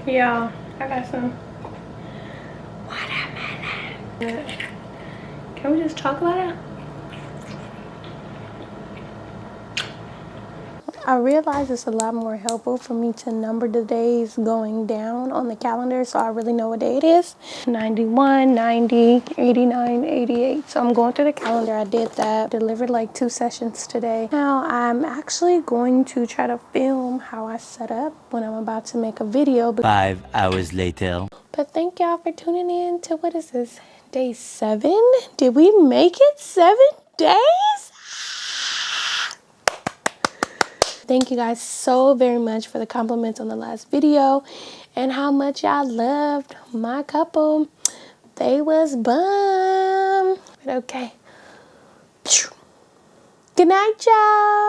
Yeah, I got some watermelon. Can we just talk about it? I realize it's a lot more helpful for me to number the days going down on the calendar so I really know what day it is. 91, 90, 89, 88. So I'm going through the calendar. I did that. Delivered like 2 sessions today. Now I'm actually going to try to film how I set up when I'm about to make a video. 5 hours later. But thank y'all for tuning in to, what is this, day 7? Did we make it 7 days? Thank you guys so very much for the compliments on the last video and how much y'all loved my couple. They was bum. But okay. Good night, y'all.